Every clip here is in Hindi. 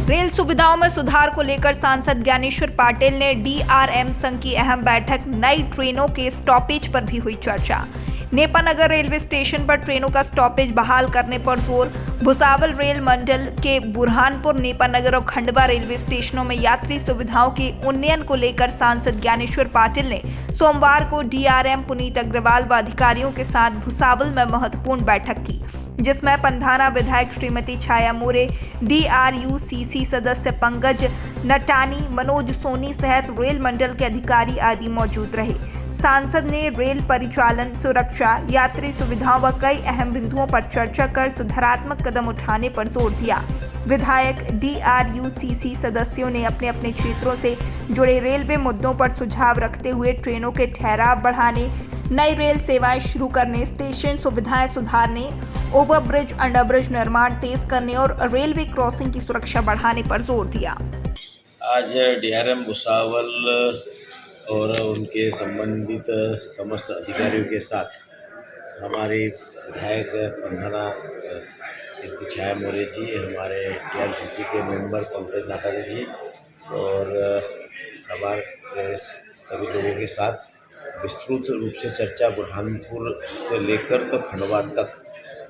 रेल सुविधाओं में सुधार को लेकर सांसद ज्ञानेश्वर पाटिल ने डीआरएम संघ की अहम बैठक। नई ट्रेनों के स्टॉपेज पर भी हुई चर्चा। नेपानगर रेलवे स्टेशन पर ट्रेनों का स्टॉपेज बहाल करने पर जोर। भुसावल रेल मंडल के बुरहानपुर, नेपानगर और खंडवा रेलवे स्टेशनों में यात्री सुविधाओं के उन्नयन को लेकर सांसद ज्ञानेश्वर पाटिल ने सोमवार को डीआरएम पुनीत अग्रवाल व अधिकारियों के साथ भुसावल में महत्वपूर्ण बैठक की, जिसमें पंधाना विधायक श्रीमती छाया मोरे, डीआरयूसीसी सदस्य पंकज नटानी, मनोज सोनी सहित रेल मंडल के अधिकारी आदि मौजूद रहे। सांसद ने रेल परिचालन, सुरक्षा, यात्री सुविधाओं व कई अहम बिंदुओं पर चर्चा कर सुधारात्मक कदम उठाने पर जोर दिया। विधायक, डीआरयूसीसी सदस्यों ने अपने अपने क्षेत्रों से जुड़े रेलवे मुद्दों पर सुझाव रखते हुए ट्रेनों के ठहराव बढ़ाने, नई रेल सेवाएं शुरू करने, स्टेशन सुविधाएं सुधारने, ओवरब्रिज, अंडरब्रिज निर्माण तेज करने और रेलवे क्रॉसिंग की सुरक्षा बढ़ाने पर जोर दिया। आज डीआरएम भुसावल और उनके संबंधित समस्त अधिकारियों के साथ हमारे विधायक पंधाना श्रीमती छाया मोरे जी, हमारे डीआरसीसी के मेंबर पंकज नाटानी जी और हमारे सभी लोगों के साथ विस्तृत रूप से चर्चा बुरहानपुर से लेकर तो खंडवा तक,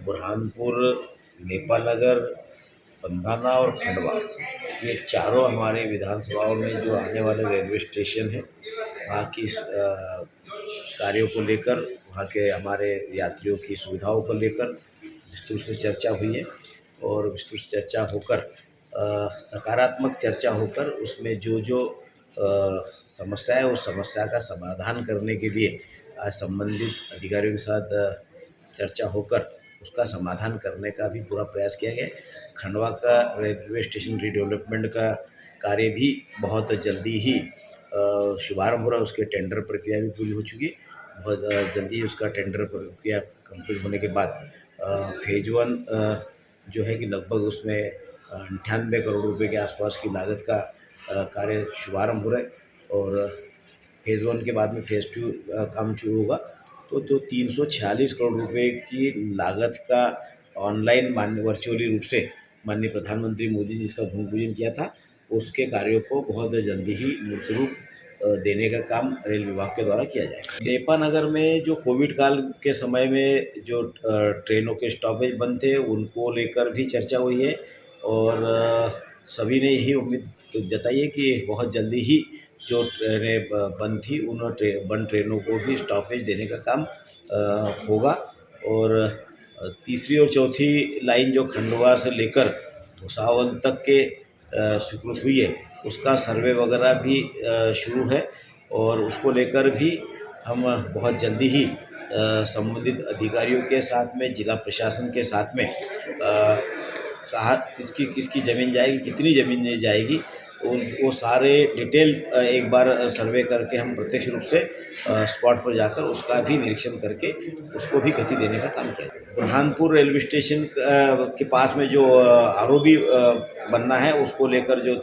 बुरहानपुर, नेपानगर, पंधाना और खंडवा, ये चारों हमारे विधानसभाओं में जो आने वाले रेलवे स्टेशन हैं, वहाँ की कार्यों को लेकर, वहाँ के हमारे यात्रियों की सुविधाओं को लेकर विस्तृत से चर्चा हुई है और विस्तृत चर्चा होकर सकारात्मक चर्चा होकर उसमें जो समस्या है उस समस्या का समाधान करने के लिए आज संबंधित अधिकारियों के साथ चर्चा होकर उसका समाधान करने का भी पूरा प्रयास किया गया। खंडवा का रेलवे स्टेशन रीडेवलपमेंट का कार्य भी बहुत जल्दी ही शुभारंभ हो रहा है। उसके टेंडर प्रक्रिया भी पूरी हो चुकी है। बहुत जल्दी उसका टेंडर प्रक्रिया कंप्लीट होने के बाद फेज 1 जो है कि लगभग उसमें 98 करोड़ रुपए के आसपास की लागत का कार्य शुभारंभ हो रहा है और फेज़ 1 के बाद में फेज़ 2 काम शुरू होगा तो 346 करोड़ रुपए की लागत का ऑनलाइन वर्चुअली रूप से माननीय प्रधानमंत्री मोदी जी जिसका भूमि पूजन किया था, उसके कार्यों को बहुत जल्दी ही मूर्त रूप देने का काम रेल विभाग के द्वारा किया जाएगा। नेपानगर में जो कोविड काल के समय में जो ट्रेनों के स्टॉपेज बंद थे उनको लेकर भी चर्चा हुई है और सभी ने यही उम्मीद जताई है कि बहुत जल्दी ही जो ट्रेनें बंद थी उन बंद ट्रेनों को भी स्टॉपेज देने का काम होगा और तीसरी और चौथी लाइन जो खंडवा से लेकर भुसावल तक के स्वीकृत हुई है उसका सर्वे वगैरह भी शुरू है और उसको लेकर भी हम बहुत जल्दी ही संबंधित अधिकारियों के साथ में, जिला प्रशासन के साथ में कहा किसकी ज़मीन जाएगी, कितनी ज़मीन जाएगी, वो सारे डिटेल एक बार सर्वे करके हम प्रत्यक्ष रूप से स्पॉट पर जाकर उसका भी निरीक्षण करके उसको भी गति देने का काम किया। बुरहानपुर रेलवे स्टेशन के पास में जो आरओबी बनना है उसको लेकर जो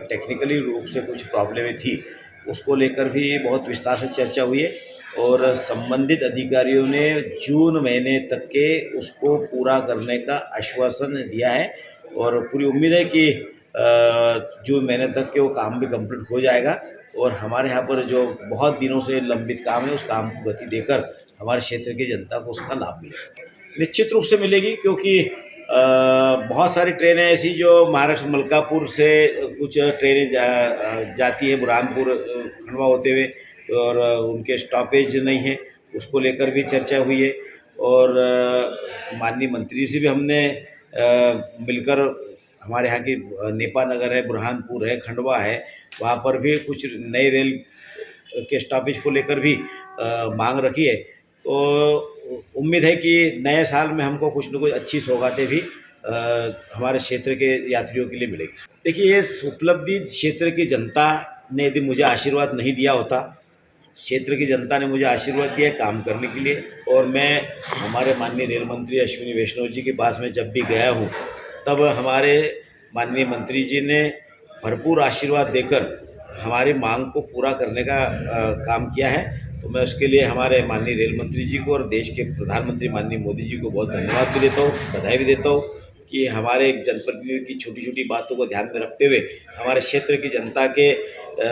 टेक्निकली रूप से कुछ प्रॉब्लमें थी उसको लेकर भी बहुत विस्तार से चर्चा हुई है और संबंधित अधिकारियों ने जून महीने तक के उसको पूरा करने का आश्वासन दिया है और पूरी उम्मीद है कि जून महीने तक के वो काम भी कंप्लीट हो जाएगा और हमारे यहाँ पर जो बहुत दिनों से लंबित काम है उस काम को गति देकर हमारे क्षेत्र की जनता को उसका लाभ मिलेगा। निश्चित रूप से मिलेगी क्योंकि बहुत सारी ट्रेनें ऐसी जो महाराष्ट्र मलकापुर से कुछ ट्रेनें जाती है बुरहानपुर खंडवा होते हुए और उनके स्टॉपेज नहीं है, उसको लेकर भी चर्चा हुई है और माननीय मंत्री से भी हमने मिलकर हमारे यहाँ की नेपानगर है, बुरहानपुर है, खंडवा है, वहाँ पर भी कुछ नई रेल के स्टॉपेज को लेकर भी मांग रखी है। तो उम्मीद है कि नए साल में हमको कुछ न कुछ अच्छी सौगातें भी हमारे क्षेत्र के यात्रियों के लिए मिलेगी। देखिए, ये उपलब्धि क्षेत्र की जनता ने यदि मुझे आशीर्वाद नहीं दिया होता, क्षेत्र की जनता ने मुझे आशीर्वाद दिया काम करने के लिए और मैं हमारे माननीय रेल मंत्री अश्विनी वैष्णव जी के पास में जब भी गया हूँ तब हमारे माननीय मंत्री जी ने भरपूर आशीर्वाद देकर हमारी मांग को पूरा करने का काम किया है। तो मैं उसके लिए हमारे माननीय रेल मंत्री जी को और देश के प्रधानमंत्री माननीय मोदी जी को बहुत धन्यवाद भी देता हूँ, बधाई भी देता हूँ कि हमारे जनप्रतिनिधियों की छोटी छोटी बातों को ध्यान में रखते हुए हमारे क्षेत्र की जनता के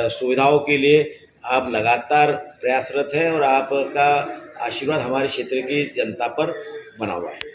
सुविधाओं के लिए आप लगातार प्रयासरत हैं और आपका आशीर्वाद हमारे क्षेत्र की जनता पर बना हुआ है।